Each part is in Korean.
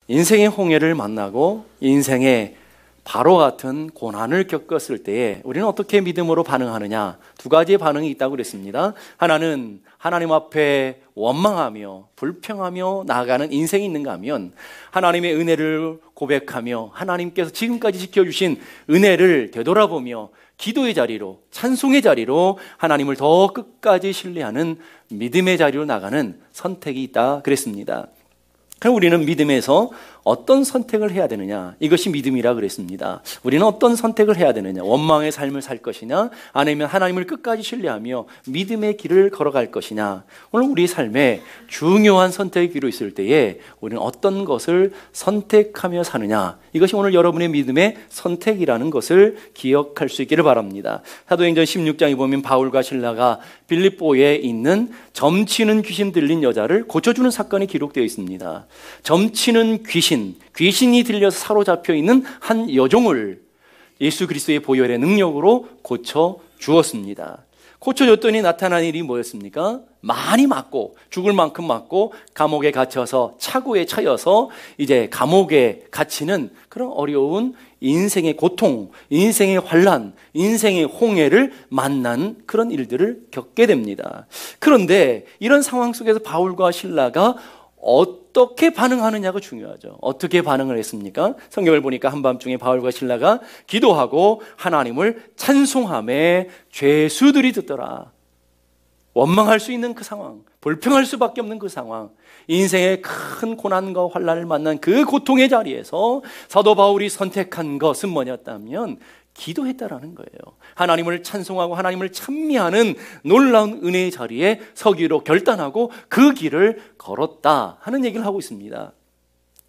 인생의 홍해를 만나고 인생의 바로 같은 고난을 겪었을 때에 우리는 어떻게 믿음으로 반응하느냐, 두 가지의 반응이 있다고 그랬습니다. 하나는 하나님 앞에 원망하며 불평하며 나아가는 인생이 있는가 하면, 하나님의 은혜를 고백하며 하나님께서 지금까지 지켜주신 은혜를 되돌아보며 기도의 자리로, 찬송의 자리로 하나님을 더 끝까지 신뢰하는 믿음의 자리로 나가는 선택이 있다 그랬습니다. 그럼 우리는 믿음에서 어떤 선택을 해야 되느냐? 이것이 믿음이라 그랬습니다. 우리는 어떤 선택을 해야 되느냐? 원망의 삶을 살 것이냐? 아니면 하나님을 끝까지 신뢰하며 믿음의 길을 걸어갈 것이냐? 오늘 우리 삶에 중요한 선택의 길로 있을 때에 우리는 어떤 것을 선택하며 사느냐? 이것이 오늘 여러분의 믿음의 선택이라는 것을 기억할 수 있기를 바랍니다. 사도행전 16장에 보면 바울과 실라가 빌립보에 있는 점치는 귀신 들린 여자를 고쳐주는 사건이 기록되어 있습니다. 점치는 귀신이 들려서 사로잡혀 있는 한 여종을 예수 그리스도의 보혈의 능력으로 고쳐 주었습니다. 고쳐줬더니 나타난 일이 뭐였습니까? 많이 맞고, 죽을 만큼 맞고, 감옥에 갇혀서 차고에 차여서 이제 감옥에 갇히는 그런 어려운 인생의 고통, 인생의 환난, 인생의 홍해를 만난 그런 일들을 겪게 됩니다. 그런데 이런 상황 속에서 바울과 실라가 어떻게 반응하느냐가 중요하죠. 어떻게 반응을 했습니까? 성경을 보니까 한밤중에 바울과 실라가 기도하고 하나님을 찬송하며 죄수들이 듣더라. 원망할 수 있는 그 상황, 불평할 수밖에 없는 그 상황, 인생의 큰 고난과 환난을 만난 그 고통의 자리에서 사도 바울이 선택한 것은 뭐냐면 기도했다라는 거예요. 하나님을 찬송하고 하나님을 찬미하는 놀라운 은혜의 자리에 서기로 결단하고 그 길을 걸었다 하는 얘기를 하고 있습니다.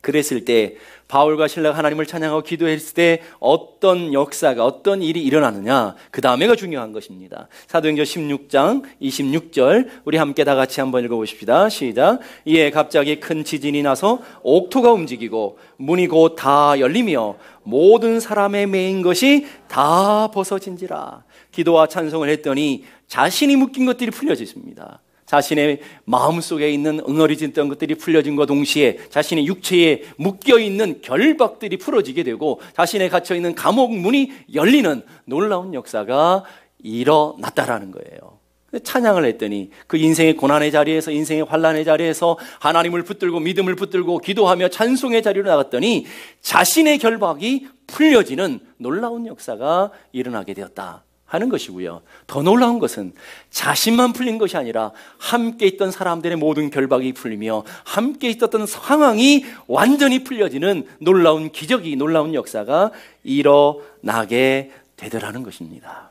그랬을 때 바울과 실라가 하나님을 찬양하고 기도했을 때 어떤 역사가, 어떤 일이 일어나느냐, 그 다음에가 중요한 것입니다. 사도행전 16장 26절 우리 함께 다 같이 한번 읽어보십시다. 시작. 이에 갑자기 큰 지진이 나서 옥토가 움직이고 문이 곧 다 열리며 모든 사람의 매인 것이 다 벗어진지라. 기도와 찬송을 했더니 자신이 묶인 것들이 풀려졌습니다. 자신의 마음속에 있는 응어리졌던 것들이 풀려진과 동시에 자신의 육체에 묶여있는 결박들이 풀어지게 되고 자신의 갇혀있는 감옥 문이 열리는 놀라운 역사가 일어났다라는 거예요. 찬양을 했더니 그 인생의 고난의 자리에서, 인생의 환난의 자리에서 하나님을 붙들고 믿음을 붙들고 기도하며 찬송의 자리로 나갔더니 자신의 결박이 풀려지는 놀라운 역사가 일어나게 되었다 하는 것이고요. 더 놀라운 것은 자신만 풀린 것이 아니라 함께 있던 사람들의 모든 결박이 풀리며 함께 있었던 상황이 완전히 풀려지는 놀라운 기적이, 놀라운 역사가 일어나게 되더라는 것입니다.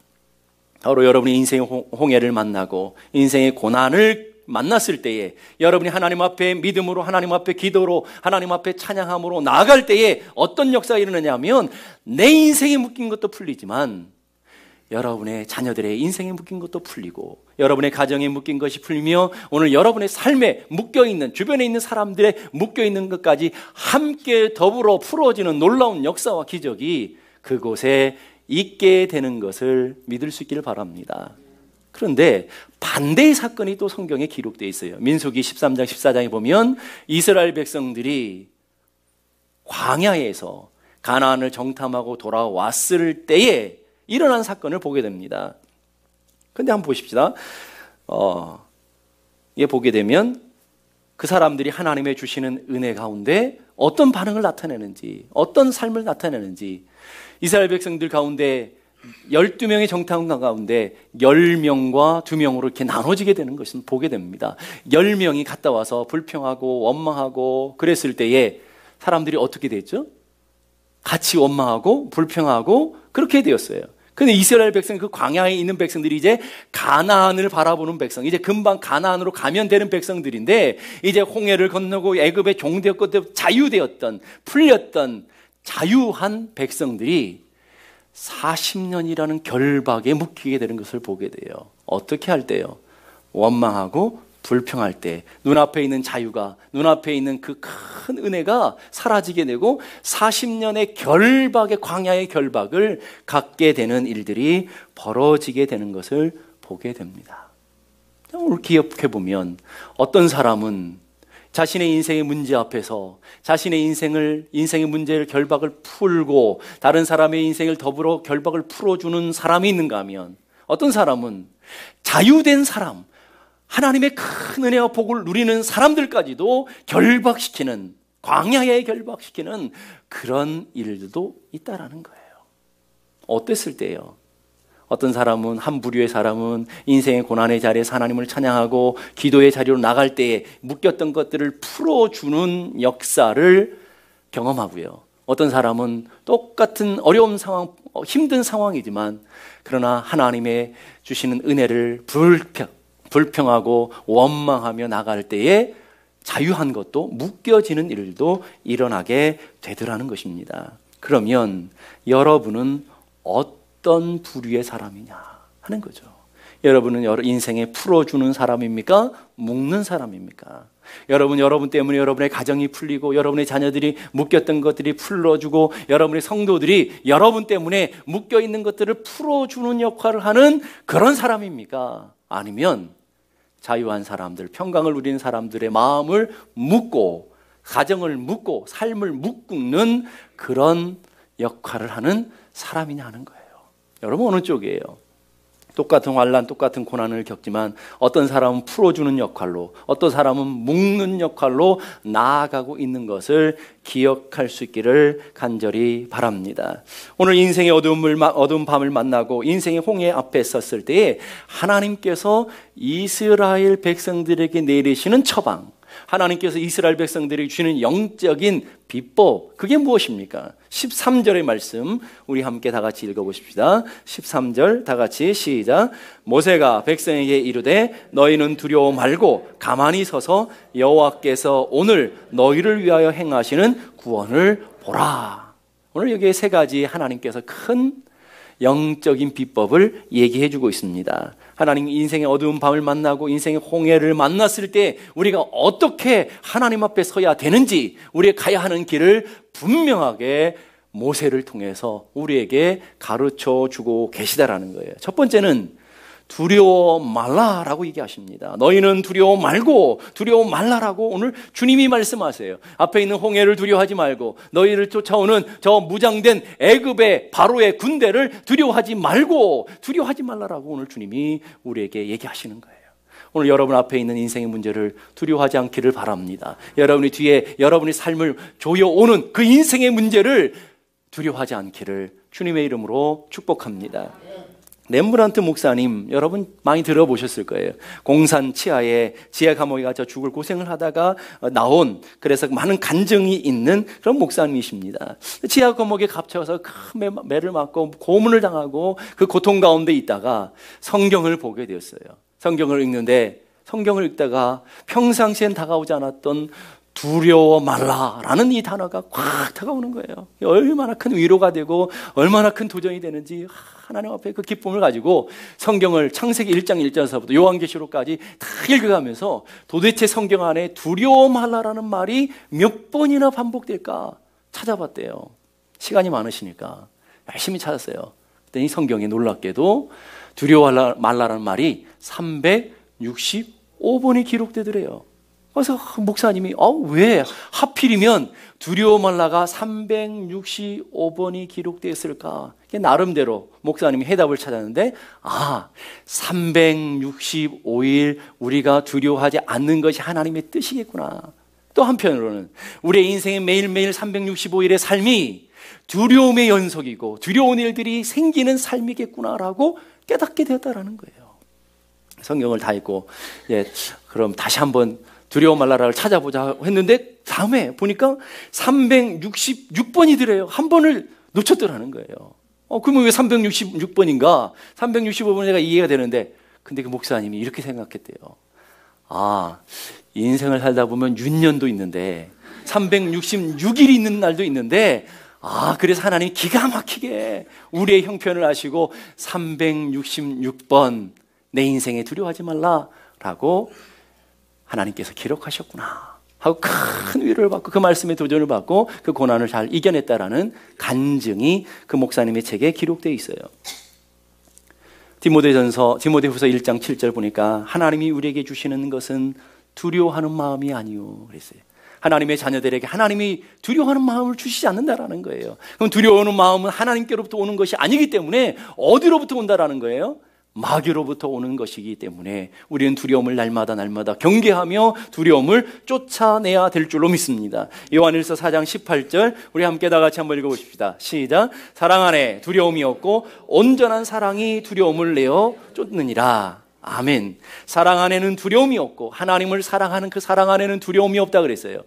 바로 여러분이 인생의 홍해를 만나고 인생의 고난을 만났을 때에 여러분이 하나님 앞에 믿음으로, 하나님 앞에 기도로, 하나님 앞에 찬양함으로 나아갈 때에 어떤 역사가 일어나냐면 내 인생에 묶인 것도 풀리지만 여러분의 자녀들의 인생에 묶인 것도 풀리고 여러분의 가정에 묶인 것이 풀리며 오늘 여러분의 삶에 묶여있는, 주변에 있는 사람들의 묶여있는 것까지 함께 더불어 풀어지는 놀라운 역사와 기적이 그곳에 있게 되는 것을 믿을 수 있기를 바랍니다. 그런데 반대의 사건이 또 성경에 기록되어 있어요. 민수기 13장 14장에 보면 이스라엘 백성들이 광야에서 가나안을 정탐하고 돌아왔을 때에 일어난 사건을 보게 됩니다. 그런데 한번 보십시다. 이게 보게 되면 그 사람들이 하나님의 주시는 은혜 가운데 어떤 반응을 나타내는지, 어떤 삶을 나타내는지, 이스라엘 백성들 가운데 12명의 정탐 가운데 10명과 2명으로 이렇게 나눠지게 되는 것을 보게 됩니다. 10명이 갔다 와서 불평하고 원망하고 그랬을 때에 사람들이 어떻게 됐죠? 같이 원망하고 불평하고 그렇게 되었어요. 근데 이스라엘 백성, 그 광야에 있는 백성들이 이제 가나안을 바라보는 백성, 이제 금방 가나안으로 가면 되는 백성들인데 이제 홍해를 건너고 애굽의 종되었고 자유되었던, 풀렸던 자유한 백성들이 40년이라는 결박에 묶이게 되는 것을 보게 돼요. 어떻게 할 때요? 원망하고 불평할 때 눈앞에 있는 자유가, 눈앞에 있는 그 큰 은혜가 사라지게 되고 40년의 결박의, 광야의 결박을 갖게 되는 일들이 벌어지게 되는 것을 보게 됩니다. 오늘 기억해 보면 어떤 사람은 자신의 인생의 문제 앞에서 자신의 인생의 문제를 결박을 풀고 다른 사람의 인생을 더불어 결박을 풀어주는 사람이 있는가 하면, 어떤 사람은 자유된 사람, 하나님의 큰 은혜와 복을 누리는 사람들까지도 결박시키는, 광야에 결박시키는 그런 일들도 있다라는 거예요. 어땠을 때예요? 어떤 사람은, 한 부류의 사람은 인생의 고난의 자리에서 하나님을 찬양하고 기도의 자리로 나갈 때에 묶였던 것들을 풀어주는 역사를 경험하고요. 어떤 사람은 똑같은 어려운 상황, 힘든 상황이지만 그러나 하나님의 주시는 은혜를 불평하고 원망하며 나갈 때에 자유한 것도 묶여지는 일도 일어나게 되더라는 것입니다. 그러면 여러분은 어떤 부류의 사람이냐 하는 거죠. 여러분은 인생에 풀어주는 사람입니까? 묶는 사람입니까? 여러분 때문에 여러분의 가정이 풀리고 여러분의 자녀들이 묶였던 것들이 풀어주고 여러분의 성도들이 여러분 때문에 묶여있는 것들을 풀어주는 역할을 하는 그런 사람입니까? 아니면 자유한 사람들, 평강을 누리는 사람들의 마음을 묶고 가정을 묶고 삶을 묶는 그런 역할을 하는 사람이냐 하는 거예요. 여러분 어느 쪽이에요? 똑같은 환난, 똑같은 고난을 겪지만 어떤 사람은 풀어주는 역할로, 어떤 사람은 묶는 역할로 나아가고 있는 것을 기억할 수 있기를 간절히 바랍니다. 오늘 인생의 어두운 밤을 만나고 인생의 홍해 앞에 섰을 때에 하나님께서 이스라엘 백성들에게 내리시는 처방, 하나님께서 이스라엘 백성들에게 주시는 영적인 비법, 그게 무엇입니까? 13절의 말씀 우리 함께 다 같이 읽어보십시다. 13절 다 같이 시작. 모세가 백성에게 이르되 너희는 두려워 말고 가만히 서서 여호와께서 오늘 너희를 위하여 행하시는 구원을 보라. 오늘 여기에 세 가지 하나님께서 큰 영적인 비법을 얘기해 주고 있습니다. 하나님 인생의 어두운 밤을 만나고 인생의 홍해를 만났을 때 우리가 어떻게 하나님 앞에 서야 되는지, 우리가 가야 하는 길을 분명하게 모세를 통해서 우리에게 가르쳐 주고 계시다라는 거예요. 첫 번째는 두려워 말라라고 얘기하십니다. 너희는 두려워 말라라고 오늘 주님이 말씀하세요. 앞에 있는 홍해를 두려워하지 말고 너희를 쫓아오는 저 무장된 애굽의 바로의 군대를 두려워하지 말라라고 오늘 주님이 우리에게 얘기하시는 거예요. 오늘 여러분 앞에 있는 인생의 문제를 두려워하지 않기를 바랍니다. 여러분이 뒤에 여러분의 삶을 조여오는 그 인생의 문제를 두려워하지 않기를 주님의 이름으로 축복합니다. 렘브란트 목사님 여러분 많이 들어보셨을 거예요. 공산 치하에 지하 감옥에 갇혀 죽을 고생을 하다가 나온, 그래서 많은 간증이 있는 그런 목사님이십니다. 지하 감옥에 갇혀서 큰 매를 맞고 고문을 당하고 그 고통 가운데 있다가 성경을 보게 되었어요. 성경을 읽다가 평상시엔 다가오지 않았던 두려워 말라라는 이 단어가 꽉 다가오는 거예요. 얼마나 큰 위로가 되고 얼마나 큰 도전이 되는지 하나님 앞에 그 기쁨을 가지고 성경을 창세기 1장 1절서부터 요한계시록까지 다 읽어가면서 도대체 성경 안에 두려워 말라라는 말이 몇 번이나 반복될까 찾아봤대요. 시간이 많으시니까 열심히 찾았어요. 그랬더니 성경에 놀랍게도 두려워 말라라는 말이 365번이 기록되더래요. 그래서 목사님이 왜 하필이면 두려워 말라가 365번이 기록되어 있을까? 나름대로 목사님이 해답을 찾았는데 365일 우리가 두려워하지 않는 것이 하나님의 뜻이겠구나. 또 한편으로는 우리의 인생의 매일매일 365일의 삶이 두려움의 연속이고 두려운 일들이 생기는 삶이겠구나라고 깨닫게 되었다라는 거예요. 성경을 다 읽고 그럼 다시 한번 두려워 말라를 찾아보자 했는데 다음에 보니까 366번이더래요. 한 번을 놓쳤더라는 거예요. 그러면 왜 366번인가? 365번 내가 이해가 되는데, 근데 그 목사님이 이렇게 생각했대요. 인생을 살다 보면 윤년도 있는데 366일이 있는 날도 있는데 그래서 하나님이 기가 막히게 우리의 형편을 아시고 366번 내 인생에 두려워하지 말라라고 하나님께서 기록하셨구나 하고 큰 위로를 받고 그 말씀에 도전을 받고 그 고난을 잘 이겨냈다라는 간증이 그 목사님의 책에 기록되어 있어요. 디모데후서 1장 7절 보니까 하나님이 우리에게 주시는 것은 두려워하는 마음이 아니요 그랬어요. 하나님의 자녀들에게 하나님이 두려워하는 마음을 주시지 않는다라는 거예요. 그럼 두려워하는 마음은 하나님께로부터 오는 것이 아니기 때문에 어디로부터 온다라는 거예요? 마귀로부터 오는 것이기 때문에 우리는 두려움을 날마다 경계하며 두려움을 쫓아내야 될 줄로 믿습니다. 요한일서 4장 18절 우리 함께 다 같이 한번 읽어보십시다. 시작. 사랑 안에 두려움이 없고 온전한 사랑이 두려움을 내어 쫓느니라. 아멘. 사랑 안에는 두려움이 없고 하나님을 사랑하는 그 사랑 안에는 두려움이 없다 그랬어요.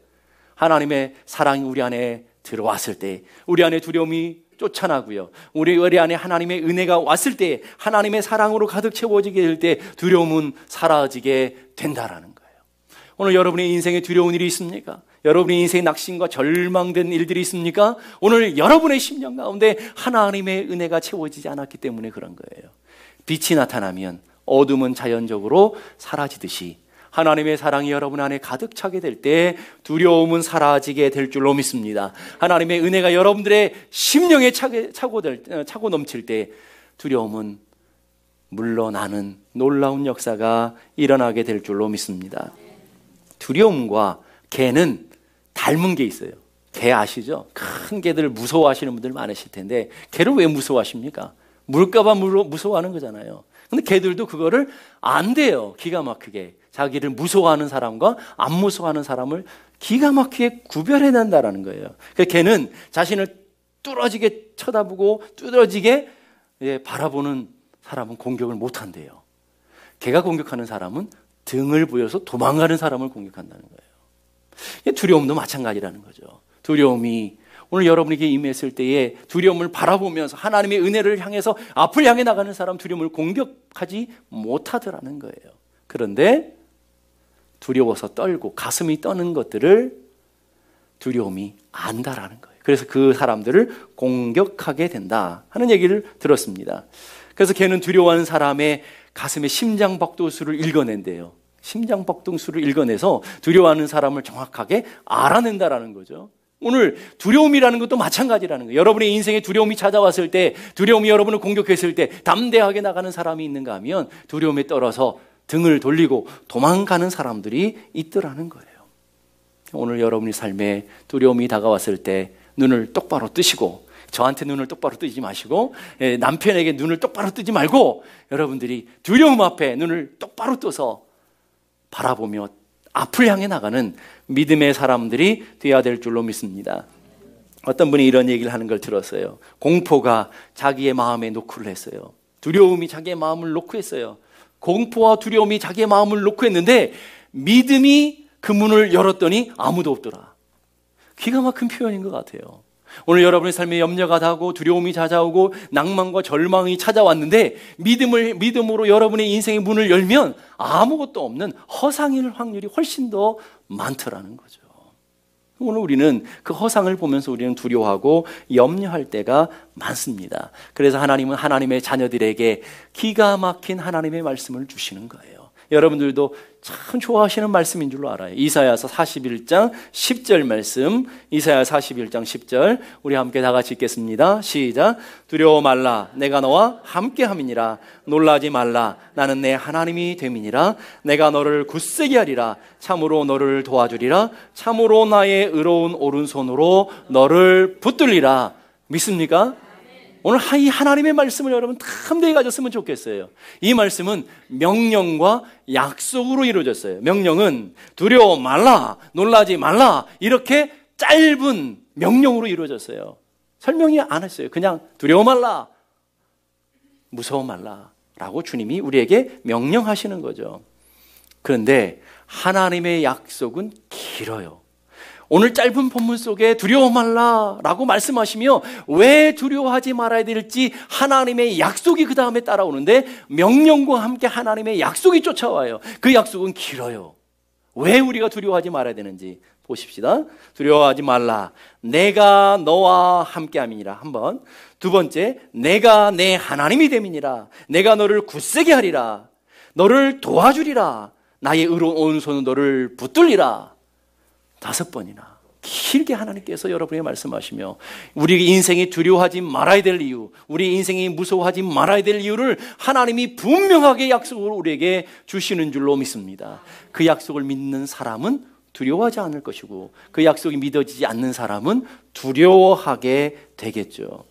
하나님의 사랑이 우리 안에 들어왔을 때 우리 안에 두려움이 쫓아나고요. 우리 안에 하나님의 은혜가 왔을 때 하나님의 사랑으로 가득 채워지게 될 때 두려움은 사라지게 된다라는 거예요. 오늘 여러분의 인생에 두려운 일이 있습니까? 여러분의 인생에 낙심과 절망된 일들이 있습니까? 오늘 여러분의 심령 가운데 하나님의 은혜가 채워지지 않았기 때문에 그런 거예요. 빛이 나타나면 어둠은 자연적으로 사라지듯이 하나님의 사랑이 여러분 안에 가득 차게 될 때 두려움은 사라지게 될 줄로 믿습니다. 하나님의 은혜가 여러분들의 심령에 차고 넘칠 때 두려움은 물러나는 놀라운 역사가 일어나게 될 줄로 믿습니다. 두려움과 개는 닮은 게 있어요. 개 아시죠? 큰 개들 무서워하시는 분들 많으실 텐데 개를 왜 무서워하십니까? 물까봐 무서워하는 거잖아요. 근데 개들도 그거를 안 돼요. 기가 막히게. 자기를 무서워하는 사람과 안 무서워하는 사람을 기가 막히게 구별해낸다라는 거예요. 그러니까 개는 자신을 뚫어지게 쳐다보고 뚫어지게 바라보는 사람은 공격을 못한대요. 개가 공격하는 사람은 등을 보여서 도망가는 사람을 공격한다는 거예요. 두려움도 마찬가지라는 거죠. 두려움이 오늘 여러분에게 임했을 때에 두려움을 바라보면서 하나님의 은혜를 향해서 앞을 향해 나가는 사람 두려움을 공격하지 못하더라는 거예요. 그런데 두려워서 떨고 가슴이 떠는 것들을 두려움이 안다라는 거예요. 그래서 그 사람들을 공격하게 된다 하는 얘기를 들었습니다. 그래서 걔는 두려워하는 사람의 가슴의 심장박동수를 읽어낸대요. 심장박동수를 읽어내서 두려워하는 사람을 정확하게 알아낸다라는 거죠. 오늘 두려움이라는 것도 마찬가지라는 거예요. 여러분의 인생에 두려움이 찾아왔을 때, 두려움이 여러분을 공격했을 때 담대하게 나가는 사람이 있는가 하면 두려움에 떨어서 등을 돌리고 도망가는 사람들이 있더라는 거예요. 오늘 여러분의 삶에 두려움이 다가왔을 때 눈을 똑바로 뜨시고, 저한테 눈을 똑바로 뜨지 마시고 남편에게 눈을 똑바로 뜨지 말고 여러분들이 두려움 앞에 눈을 똑바로 떠서 바라보며 앞을 향해 나가는 믿음의 사람들이 되어야 될 줄로 믿습니다. 어떤 분이 이런 얘기를 하는 걸 들었어요. 공포가 자기의 마음에 노크를 했어요. 두려움이 자기의 마음을 놓고 했어요. 공포와 두려움이 자기의 마음을 놓고 했는데 믿음이 그 문을 열었더니 아무도 없더라. 기가 막힌 표현인 것 같아요. 오늘 여러분의 삶에 염려가 다가오고 두려움이 찾아오고 낭만과 절망이 찾아왔는데 믿음으로 여러분의 인생의 문을 열면 아무것도 없는 허상일 확률이 훨씬 더 많더라는 거죠. 오늘 우리는 그 허상을 보면서 우리는 두려워하고 염려할 때가 많습니다. 그래서 하나님은 하나님의 자녀들에게 기가 막힌 하나님의 말씀을 주시는 거예요. 여러분들도 참 좋아하시는 말씀인 줄로 알아요. 이사야서 41장 10절 말씀, 이사야 41장 10절 우리 함께 다 같이 읽겠습니다. 시작. 두려워 말라, 내가 너와 함께함이니라. 놀라지 말라, 나는 내 하나님이 됨이니라. 내가 너를 굳세게 하리라. 참으로 너를 도와주리라. 참으로 나의 의로운 오른손으로 너를 붙들리라. 믿습니까? 오늘 이 하나님의 말씀을 여러분 탐대히 가졌으면 좋겠어요. 이 말씀은 명령과 약속으로 이루어졌어요. 명령은 두려워 말라, 놀라지 말라, 이렇게 짧은 명령으로 이루어졌어요. 설명이 안 했어요. 그냥 두려워 말라, 무서워 말라 라고 주님이 우리에게 명령하시는 거죠. 그런데 하나님의 약속은 길어요. 오늘 짧은 본문 속에 두려워 말라 라고 말씀하시며 왜 두려워하지 말아야 될지 하나님의 약속이 그 다음에 따라오는데 명령과 함께 하나님의 약속이 쫓아와요. 그 약속은 길어요. 왜 우리가 두려워하지 말아야 되는지 보십시다. 두려워하지 말라, 내가 너와 함께함이니라. 한번. 두 번째, 내가 내 하나님이 됨이니라. 내가 너를 굳세게 하리라. 너를 도와주리라. 나의 의로운 오른손은 너를 붙들리라. 5번이나 길게 하나님께서 여러분에게 말씀하시며 우리 인생이 두려워하지 말아야 될 이유, 우리 인생이 무서워하지 말아야 될 이유를 하나님이 분명하게 약속을 우리에게 주시는 줄로 믿습니다. 그 약속을 믿는 사람은 두려워하지 않을 것이고 그 약속이 믿어지지 않는 사람은 두려워하게 되겠죠.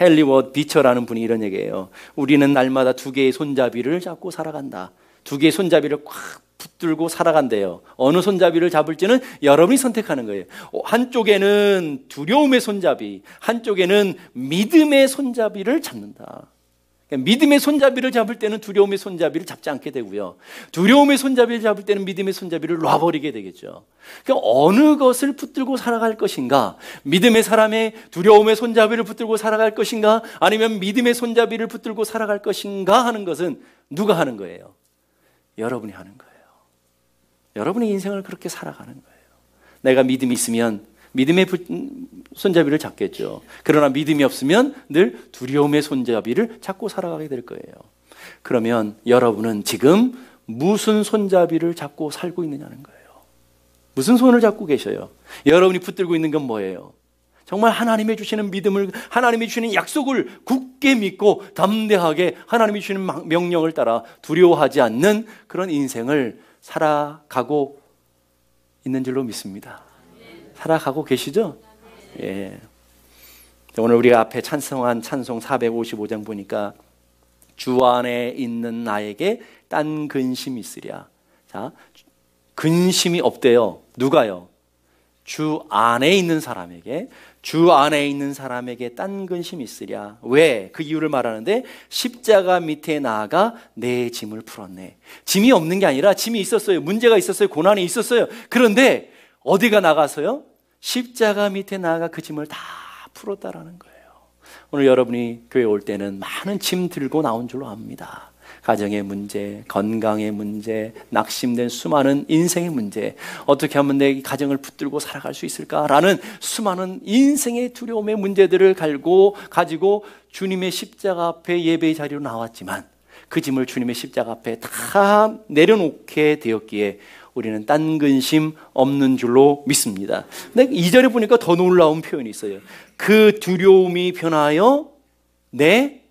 헨리 비처라는 분이 이런 얘기예요. 우리는 날마다 두 개의 손잡이를 잡고 살아간다. 두 개의 손잡이를 꽉 붙들고 살아간대요. 어느 손잡이를 잡을지는 여러분이 선택하는 거예요. 한쪽에는 두려움의 손잡이, 한쪽에는 믿음의 손잡이를 잡는다. 그러니까 믿음의 손잡이를 잡을 때는 두려움의 손잡이를 잡지 않게 되고요. 두려움의 손잡이를 잡을 때는 믿음의 손잡이를 놔버리게 되겠죠. 그러니까 어느 것을 붙들고 살아갈 것인가? 믿음의 사람의 두려움의 손잡이를 붙들고 살아갈 것인가? 아니면 믿음의 손잡이를 붙들고 살아갈 것인가 하는 것은 누가 하는 거예요? 여러분이 하는 거예요. 여러분의 인생을 그렇게 살아가는 거예요. 내가 믿음이 있으면 믿음의 손잡이를 잡겠죠. 그러나 믿음이 없으면 늘 두려움의 손잡이를 잡고 살아가게 될 거예요. 그러면 여러분은 지금 무슨 손잡이를 잡고 살고 있느냐는 거예요. 무슨 손을 잡고 계셔요? 여러분이 붙들고 있는 건 뭐예요? 정말 하나님이 주시는 믿음을, 하나님이 주시는 약속을 굳게 믿고 담대하게 하나님이 주시는 명령을 따라 두려워하지 않는 그런 인생을 살아가고 있는 줄로 믿습니다. 살아가고 계시죠? 예. 오늘 우리가 앞에 찬송한 찬송 455장 보니까 주 안에 있는 나에게 딴 근심이 있으랴. 자, 근심이 없대요. 누가요? 주 안에 있는 사람에게, 주 안에 있는 사람에게 딴 근심이 있으랴. 왜? 그 이유를 말하는데 십자가 밑에 나아가 내 짐을 풀었네. 짐이 없는 게 아니라 짐이 있었어요. 문제가 있었어요. 고난이 있었어요. 그런데 어디가 나가서요? 십자가 밑에 나아가 그 짐을 다 풀었다라는 거예요. 오늘 여러분이 교회 올 때는 많은 짐 들고 나온 줄로 압니다. 가정의 문제, 건강의 문제, 낙심된 수많은 인생의 문제, 어떻게 하면 내 가정을 붙들고 살아갈 수 있을까라는 수많은 인생의 두려움의 문제들을 가지고 주님의 십자가 앞에 예배의 자리로 나왔지만 그 짐을 주님의 십자가 앞에 다 내려놓게 되었기에 우리는 딴 근심 없는 줄로 믿습니다. 근데 2절에 보니까 더 놀라운 표현이 있어요. 그 두려움이 변하여 내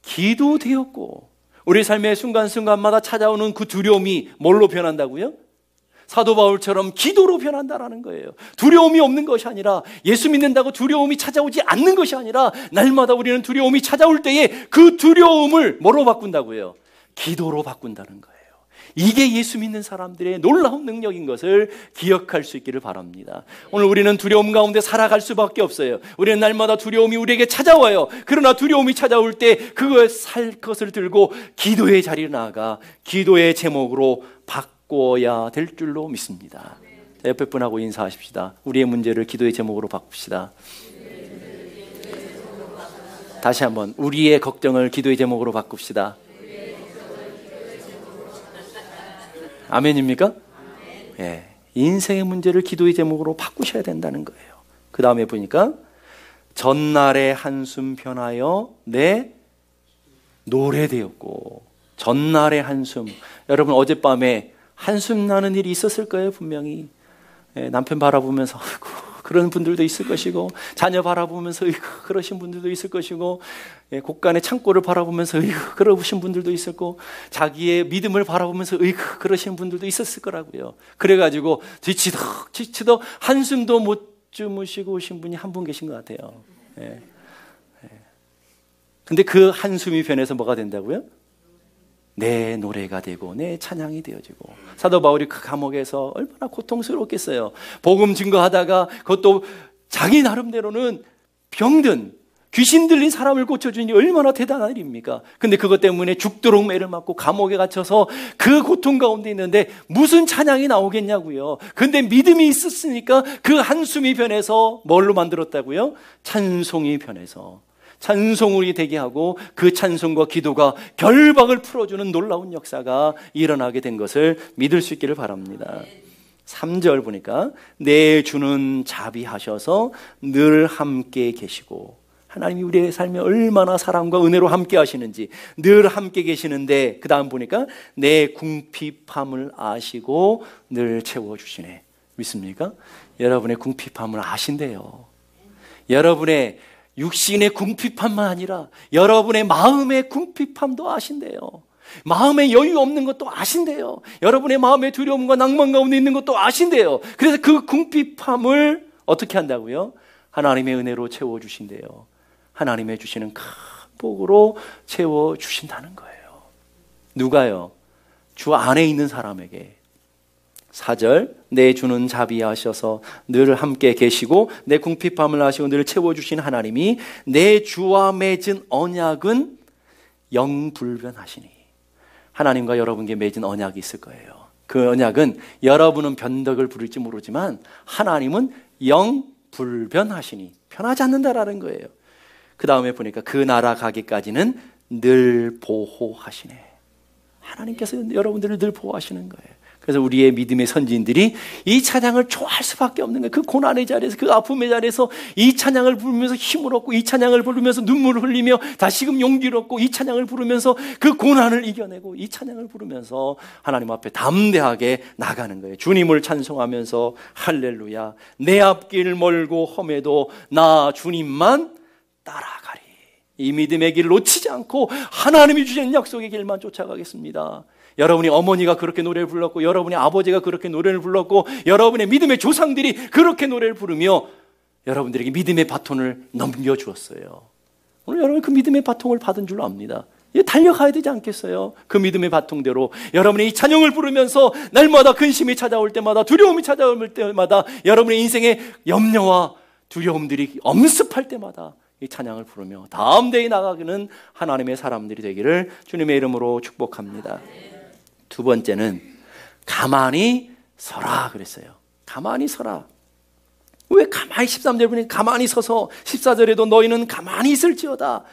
기도 되었고, 우리 삶의 순간순간마다 찾아오는 그 두려움이 뭘로 변한다고요? 사도 바울처럼 기도로 변한다라는 거예요. 두려움이 없는 것이 아니라, 예수 믿는다고 두려움이 찾아오지 않는 것이 아니라 날마다 우리는 두려움이 찾아올 때에 그 두려움을 뭐로 바꾼다고요? 기도로 바꾼다는 거예요. 이게 예수 믿는 사람들의 놀라운 능력인 것을 기억할 수 있기를 바랍니다. 오늘 우리는 두려움 가운데 살아갈 수밖에 없어요. 우리는 날마다 두려움이 우리에게 찾아와요. 그러나 두려움이 찾아올 때 그걸 살 것을 들고 기도의 자리에 나아가 기도의 제목으로 바꿔야 될 줄로 믿습니다. 자, 옆에 분하고 인사하십시다. 우리의 문제를 기도의 제목으로 바꿉시다. 다시 한번 우리의 걱정을 기도의 제목으로 바꿉시다. 아멘입니까? 예, 인생의 문제를 기도의 제목으로 바꾸셔야 된다는 거예요. 그 다음에 보니까 전날의 한숨 변하여 내 노래되었고, 전날의 한숨. 여러분 어젯밤에 한숨 나는 일이 있었을 거예요. 분명히. 예, 남편 바라보면서 아이고, 그런 분들도 있을 것이고, 자녀 바라보면서 그러신 분들도 있을 것이고, 예, 곳간의 창고를 바라보면서 그러신 분들도 있을 거고, 자기의 믿음을 바라보면서 그러신 분들도 있었을 거라고요. 그래가지고 지치덕 한숨도 못 주무시고 오신 분이 한 분 계신 것 같아요. 예. 예. 근데 그 한숨이 변해서 뭐가 된다고요? 내 노래가 되고 내 찬양이 되어지고. 사도 바울이 그 감옥에서 얼마나 고통스러웠겠어요. 복음 증거하다가 그것도 자기 나름대로는 병든 귀신 들린 사람을 고쳐주니 얼마나 대단한 일입니까? 근데 그것 때문에 죽도록 매를 맞고 감옥에 갇혀서 그 고통 가운데 있는데 무슨 찬양이 나오겠냐고요. 근데 믿음이 있었으니까 그 한숨이 변해서 뭘로 만들었다고요? 찬송이 변해서 찬송이 되게 하고 그 찬송과 기도가 결박을 풀어주는 놀라운 역사가 일어나게 된 것을 믿을 수 있기를 바랍니다. 3절 보니까 내 주는 자비하셔서 늘 함께 계시고, 하나님이 우리의 삶에 얼마나 사랑과 은혜로 함께 하시는지 늘 함께 계시는데, 그 다음 보니까 내 궁핍함을 아시고 늘 채워주시네. 믿습니까? 여러분의 궁핍함을 아신대요. 여러분의 육신의 궁핍함만 아니라 여러분의 마음의 궁핍함도 아신대요. 마음에 여유 없는 것도 아신대요. 여러분의 마음에 두려움과 낭만 가운데 있는 것도 아신대요. 그래서 그 궁핍함을 어떻게 한다고요? 하나님의 은혜로 채워주신대요. 하나님의 주시는 큰 복으로 채워주신다는 거예요. 누가요? 주 안에 있는 사람에게. 4절, 내 주는 자비하셔서 늘 함께 계시고 내 궁핍함을 아시고 늘 채워주신 하나님이 내 주와 맺은 언약은 영불변하시니. 하나님과 여러분께 맺은 언약이 있을 거예요. 그 언약은 여러분은 변덕을 부릴지 모르지만 하나님은 영불변하시니, 변하지 않는다라는 거예요. 그 다음에 보니까 그 나라 가기까지는 늘 보호하시네. 하나님께서 여러분들을 늘 보호하시는 거예요. 그래서 우리의 믿음의 선지인들이 이 찬양을 좋아할 수밖에 없는 거예요. 그 고난의 자리에서, 그 아픔의 자리에서 이 찬양을 부르면서 힘을 얻고, 이 찬양을 부르면서 눈물을 흘리며 다시금 용기를 얻고, 이 찬양을 부르면서 그 고난을 이겨내고, 이 찬양을 부르면서 하나님 앞에 담대하게 나가는 거예요. 주님을 찬송하면서 할렐루야, 내 앞길 멀고 험해도 나 주님만 따라가리. 이 믿음의 길을 놓치지 않고 하나님이 주신 약속의 길만 쫓아가겠습니다. 여러분이 어머니가 그렇게 노래를 불렀고, 여러분의 아버지가 그렇게 노래를 불렀고, 여러분의 믿음의 조상들이 그렇게 노래를 부르며 여러분들에게 믿음의 바톤을 넘겨주었어요. 오늘 여러분 그 믿음의 바통을 받은 줄로 압니다. 이제 달려가야 되지 않겠어요? 그 믿음의 바통대로 여러분의 이 찬양을 부르면서 날마다 근심이 찾아올 때마다, 두려움이 찾아올 때마다, 여러분의 인생의 염려와 두려움들이 엄습할 때마다 이 찬양을 부르며 담대히 나가기는 하나님의 사람들이 되기를 주님의 이름으로 축복합니다. 두 번째는 가만히 서라 그랬어요. 가만히 서라. 왜 가만히, 13절 보니 가만히 서서 14절에도 너희는 가만히 있을지어다.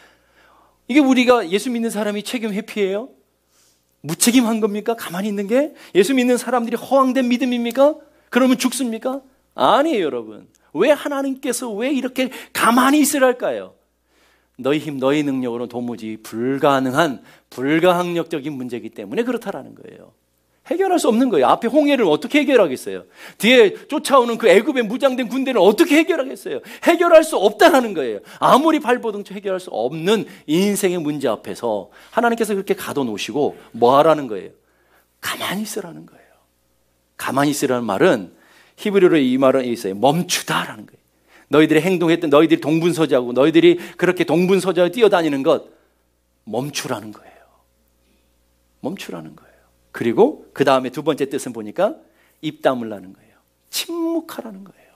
이게 우리가 예수 믿는 사람이 책임 회피예요? 무책임한 겁니까? 가만히 있는 게? 예수 믿는 사람들이 허황된 믿음입니까? 그러면 죽습니까? 아니에요, 여러분. 왜 하나님께서 왜 이렇게 가만히 있으랄까요? 너희 힘, 너희 능력으로는 도무지 불가능한 불가항력적인 문제이기 때문에 그렇다라는 거예요. 해결할 수 없는 거예요. 앞에 홍해를 어떻게 해결하겠어요? 뒤에 쫓아오는 그 애굽의 무장된 군대를 어떻게 해결하겠어요? 해결할 수 없다라는 거예요. 아무리 발버둥쳐 해결할 수 없는 인생의 문제 앞에서 하나님께서 그렇게 가둬놓으시고 뭐 하라는 거예요? 가만히 있으라는 거예요. 가만히 있으라는 말은 히브리어로 이 말은 있어요. 멈추다라는 거예요. 너희들이 행동했던, 너희들이 동분서지하고 너희들이 그렇게 동분서지하고 뛰어다니는 것 멈추라는 거예요. 멈추라는 거예요. 그리고 그 다음에 두 번째 뜻은 보니까 입 다물라는 거예요. 침묵하라는 거예요.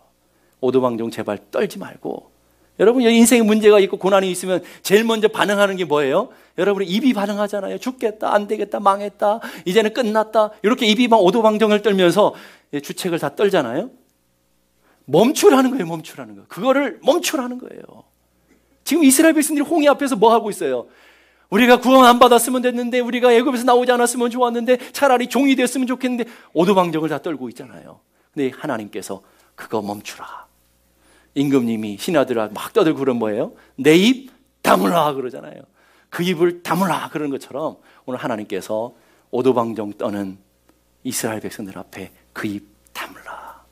오도방정 제발 떨지 말고. 여러분 인생에 문제가 있고 고난이 있으면 제일 먼저 반응하는 게 뭐예요? 여러분의 입이 반응하잖아요. 죽겠다, 안 되겠다, 망했다, 이제는 끝났다. 이렇게 입이 막 오도방정을 떨면서 주책을 다 떨잖아요. 멈추라는 거예요. 멈추라는 거. 그거를 멈추라는 거예요. 지금 이스라엘 백성들이 홍해 앞에서 뭐 하고 있어요? 우리가 구원 안 받았으면 됐는데, 우리가 애굽에서 나오지 않았으면 좋았는데, 차라리 종이 됐으면 좋겠는데 오도방정을 다 떨고 있잖아요. 근데 하나님께서 그거 멈추라. 임금님이 신하들아 막 떠들고 그런 뭐예요? 내 입 다물라 그러잖아요. 그 입을 다물라 그러는 것처럼 오늘 하나님께서 오도방정 떠는 이스라엘 백성들 앞에 그 입 다물라.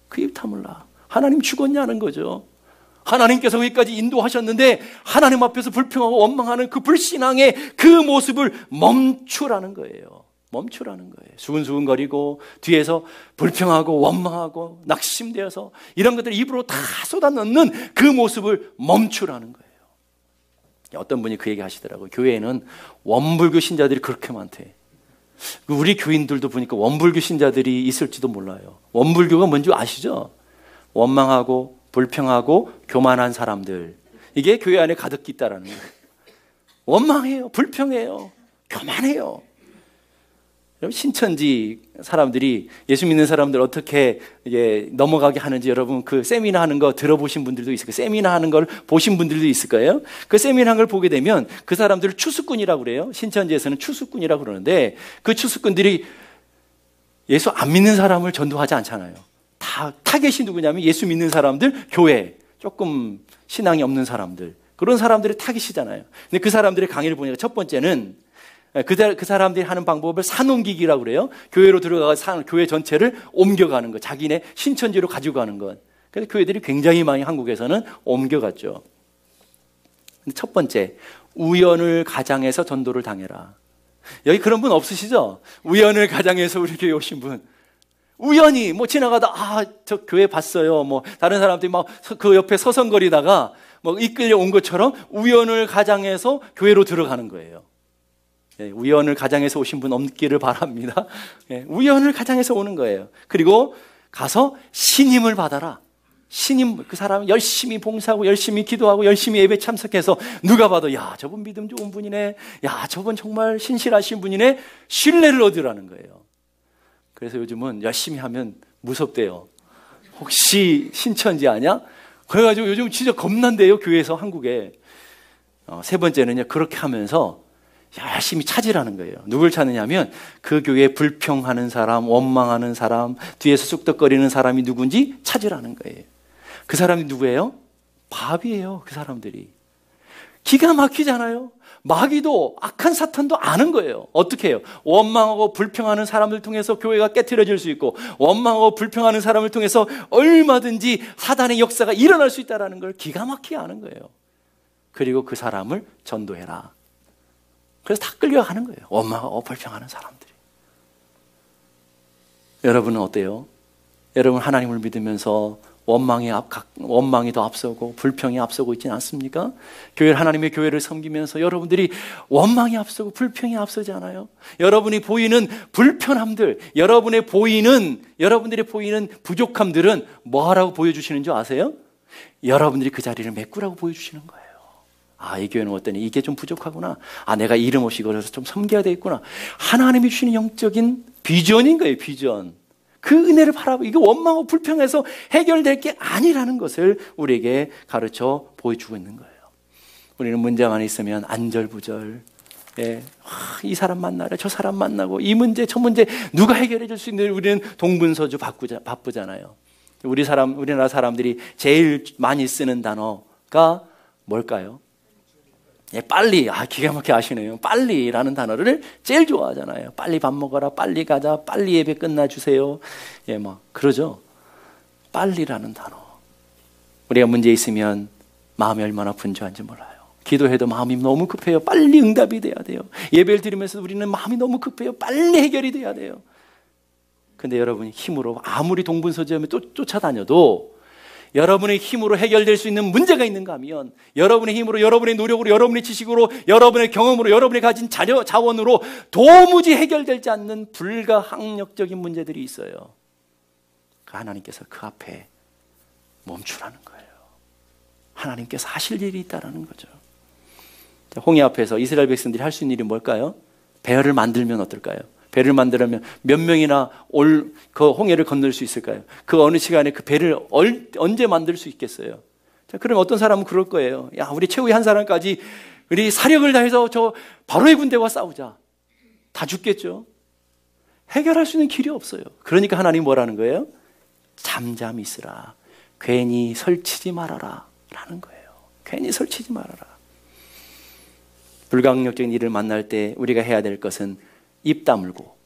그 입 다물라. 하나님 죽었냐는 거죠. 하나님께서 여기까지 인도하셨는데 하나님 앞에서 불평하고 원망하는 그 불신앙의 그 모습을 멈추라는 거예요. 멈추라는 거예요. 수근수근거리고 뒤에서 불평하고 원망하고 낙심되어서 이런 것들을 입으로 다 쏟아넣는 그 모습을 멈추라는 거예요. 어떤 분이 그 얘기 하시더라고요. 교회에는 원불교 신자들이 그렇게 많대. 우리 교인들도 보니까 원불교 신자들이 있을지도 몰라요. 원불교가 뭔지 아시죠? 원망하고 불평하고 교만한 사람들, 이게 교회 안에 가득 있다라는 거예요. 원망해요, 불평해요, 교만해요. 여러분 신천지 사람들이 예수 믿는 사람들 어떻게 이제 넘어가게 하는지 여러분 그 세미나 하는 거 들어보신 분들도 있을 거예요. 세미나 하는 걸 보신 분들도 있을 거예요. 그 세미나 하는 걸 보게 되면 그 사람들을 추수꾼이라고 그래요. 신천지에서는 추수꾼이라고 그러는데 그 추수꾼들이 예수 안 믿는 사람을 전도하지 않잖아요. 타겟이 누구냐면 예수 믿는 사람들, 교회, 조금 신앙이 없는 사람들, 그런 사람들이 타겟이잖아요. 근데 그 사람들의 강의를 보니까 첫 번째는 그 사람들이 하는 방법을 산옮기기라고 그래요. 교회로 들어가서 교회 전체를 옮겨가는 것, 자기네 신천지로 가지고 가는 것. 그래서 교회들이 굉장히 많이 한국에서는 옮겨갔죠. 근데 첫 번째, 우연을 가장해서 전도를 당해라. 여기 그런 분 없으시죠? 우연을 가장해서 우리 교회 오신 분. 우연히 뭐 지나가다 저 교회 봤어요. 뭐 다른 사람들이 막 그 옆에 서성거리다가 뭐 이끌려 온 것처럼 우연을 가장해서 교회로 들어가는 거예요. 우연을 가장해서 오신 분 없기를 바랍니다. 우연을 가장해서 오는 거예요. 그리고 가서 신임을 받아라. 신임, 그 사람 열심히 봉사하고 열심히 기도하고 열심히 예배 참석해서 누가 봐도 야, 저분 믿음 좋은 분이네. 야, 저분 정말 신실하신 분이네. 신뢰를 얻으라는 거예요. 그래서 요즘은 열심히 하면 무섭대요. 혹시 신천지 아냐? 그래가지고 요즘 진짜 겁난대요. 교회에서 한국에. 세 번째는요, 그렇게 하면서 열심히 찾으라는 거예요. 누굴 찾느냐면 그 교회에 불평하는 사람, 원망하는 사람, 뒤에서 쑥덕거리는 사람이 누군지 찾으라는 거예요. 그 사람이 누구예요? 바비예요. 그 사람들이. 기가 막히잖아요. 마귀도 악한 사탄도 아는 거예요. 어떻게 해요? 원망하고 불평하는 사람을 통해서 교회가 깨트려질 수 있고, 원망하고 불평하는 사람을 통해서 얼마든지 사단의 역사가 일어날 수 있다는 걸 기가 막히게 아는 거예요. 그리고 그 사람을 전도해라. 그래서 다 끌려가는 거예요. 원망하고 불평하는 사람들이. 여러분은 어때요? 여러분 하나님을 믿으면서 원망이 더 앞서고 불평이 앞서고 있지는 않습니까? 하나님의 교회를 섬기면서 여러분들이 원망이 앞서고 불평이 앞서지 않아요? 여러분이 보이는 불편함들, 여러분들이 보이는 부족함들은 뭐하라고 보여주시는 줄 아세요? 여러분들이 그 자리를 메꾸라고 보여주시는 거예요. 이 교회는 어떠니? 이게 좀 부족하구나. 내가 이름 없이 걸어서 좀 섬겨야 되겠구나. 하나님이 주시는 영적인 비전인 거예요, 비전. 그 은혜를 바라보고, 이게 원망하고 불평해서 해결될 게 아니라는 것을 우리에게 가르쳐 보여주고 있는 거예요. 우리는 문제만 있으면 안절부절, 이 사람 만나라, 저 사람 만나고, 이 문제, 저 문제, 누가 해결해 줄 수 있는, 우리는 동분서주 바쁘잖아요. 우리나라 사람들이 제일 많이 쓰는 단어가 뭘까요? 빨리, 기가 막히게 아시네요. 빨리라는 단어를 제일 좋아하잖아요. 빨리 밥 먹어라, 빨리 가자, 빨리 예배 끝나주세요. 그러죠. 빨리라는 단어. 우리가 문제 있으면 마음이 얼마나 분주한지 몰라요. 기도해도 마음이 너무 급해요. 빨리 응답이 돼야 돼요. 예배를 드리면서 우리는 마음이 너무 급해요. 빨리 해결이 돼야 돼요. 근데 여러분이 힘으로 아무리 동분서주하며 쫓아다녀도 여러분의 힘으로 해결될 수 있는 문제가 있는가 하면, 여러분의 힘으로, 여러분의 노력으로, 여러분의 지식으로, 여러분의 경험으로, 여러분이 가진 자원으로 도무지 해결되지 않는 불가항력적인 문제들이 있어요. 하나님께서 그 앞에 멈추라는 거예요. 하나님께서 하실 일이 있다는 거죠. 홍해 앞에서 이스라엘 백성들이 할 수 있는 일이 뭘까요? 배를 만들면 어떨까요? 배를 만들면 몇 명이나 그 홍해를 건널 수 있을까요? 그 어느 시간에 그 배를 언제 만들 수 있겠어요? 자, 그럼 어떤 사람은 그럴 거예요. 우리 최후의 한 사람까지 우리 사력을 다해서 저 바로의 군대와 싸우자. 다 죽겠죠? 해결할 수 있는 길이 없어요. 그러니까 하나님 뭐라는 거예요? 잠잠히 있으라. 괜히 설치지 말아라. 라는 거예요. 괜히 설치지 말아라. 불가항력적인 일을 만날 때 우리가 해야 될 것은 입 다물고,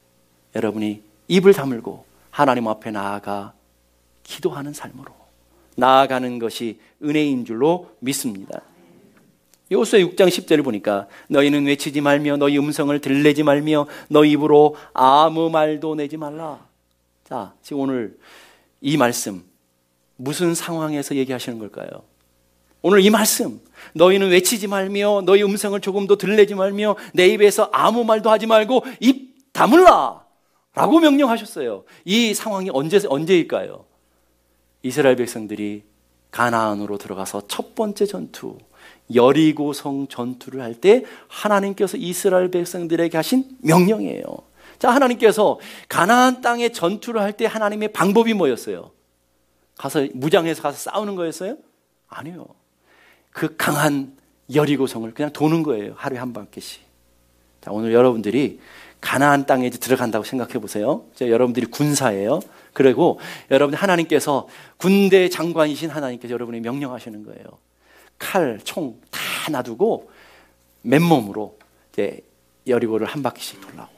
여러분이 입을 다물고 하나님 앞에 나아가 기도하는 삶으로 나아가는 것이 은혜인 줄로 믿습니다. 여호수아 6장 10절을 보니까 너희는 외치지 말며 너희 음성을 들내지 말며 너희 입으로 아무 말도 내지 말라. 자, 지금 오늘 이 말씀 무슨 상황에서 얘기하시는 걸까요? 오늘 이 말씀, 너희는 외치지 말며 너희 음성을 조금도 들내지 말며 내 입에서 아무 말도 하지 말고 입 다물라 라고 명령하셨어요. 이 상황이 언제일까요? 이스라엘 백성들이 가나안으로 들어가서 첫 번째 전투, 여리고성 전투를 할 때 하나님께서 이스라엘 백성들에게 하신 명령이에요. 자, 하나님께서 가나안 땅에 전투를 할 때 하나님의 방법이 뭐였어요? 무장해서 가서 싸우는 거였어요? 아니요. 그 강한 여리고성을 그냥 도는 거예요. 하루에 한 바퀴씩. 자, 오늘 여러분들이 가나안 땅에 들어간다고 생각해 보세요. 여러분들이 군사예요. 그리고 여러분들 하나님께서 군대 장관이신 하나님께서 여러분이 명령하시는 거예요. 칼, 총 다 놔두고 맨몸으로 이제 여리고를 한 바퀴씩 돌라고.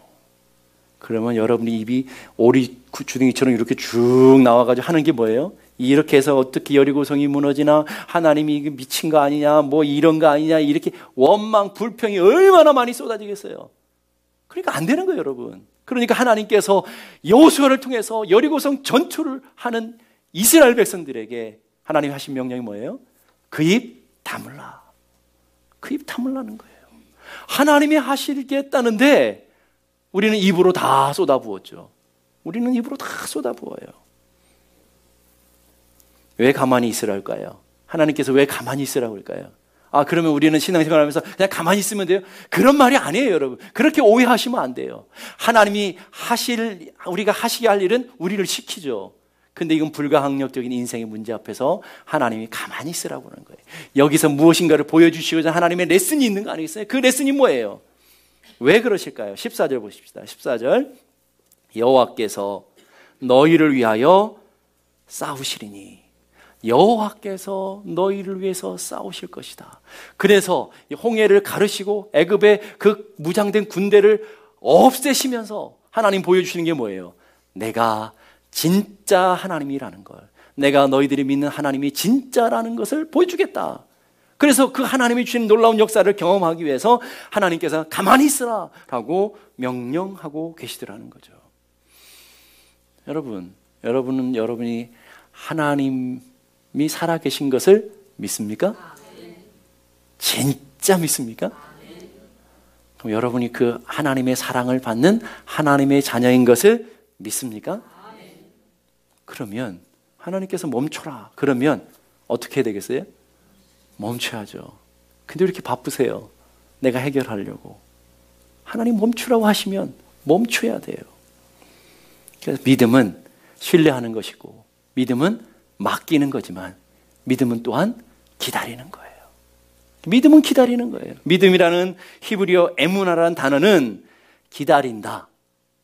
그러면 여러분이 입이 오리 주둥이처럼 이렇게 쭉 나와가지고 하는 게 뭐예요? 이렇게 해서 어떻게 여리고성이 무너지나, 하나님이 미친 거 아니냐, 뭐 이런 거 아니냐, 이렇게 원망, 불평이 얼마나 많이 쏟아지겠어요. 그러니까 안 되는 거예요, 여러분. 그러니까 하나님께서 여호수아를 통해서 여리고성 전투를 하는 이스라엘 백성들에게 하나님이 하신 명령이 뭐예요? 그 입 다물라. 그 입 다물라는 거예요. 하나님이 하시겠다는데 우리는 입으로 다 쏟아부었죠. 우리는 입으로 다 쏟아부어요. 왜 가만히 있으라 할까요? 하나님께서 왜 가만히 있으라고 할까요? 그러면 우리는 신앙생활 하면서 그냥 가만히 있으면 돼요? 그런 말이 아니에요, 여러분. 그렇게 오해하시면 안 돼요. 하나님이 우리가 하시게 할 일은 우리를 시키죠. 근데 이건 불가항력적인 인생의 문제 앞에서 하나님이 가만히 있으라고 하는 거예요. 여기서 무엇인가를 보여주시고자 하나님의 레슨이 있는 거 아니겠어요? 그 레슨이 뭐예요? 왜 그러실까요? 14절 보십시다. 14절. 여호와께서 너희를 위하여 싸우시리니. 여호와께서 너희를 위해서 싸우실 것이다. 그래서 홍해를 가르시고 애굽의 그 무장된 군대를 없애시면서 하나님 보여주시는 게 뭐예요? 내가 진짜 하나님이라는 걸, 내가 너희들이 믿는 하나님이 진짜라는 것을 보여주겠다. 그래서 그 하나님이 주신 놀라운 역사를 경험하기 위해서 하나님께서 가만히 있으라 라고 명령하고 계시더라는 거죠. 여러분은 여러분이 하나님이 살아계신 것을 믿습니까? 진짜 믿습니까? 그럼 여러분이 그 하나님의 사랑을 받는 하나님의 자녀인 것을 믿습니까? 그러면 하나님께서 멈춰라. 그러면 어떻게 해야 되겠어요? 멈춰야죠. 근데 왜 이렇게 바쁘세요? 내가 해결하려고. 하나님 멈추라고 하시면 멈춰야 돼요. 그래서 믿음은 신뢰하는 것이고, 믿음은 맡기는 거지만, 믿음은 또한 기다리는 거예요. 믿음은 기다리는 거예요. 믿음이라는 히브리어 에무나라는 단어는 기다린다,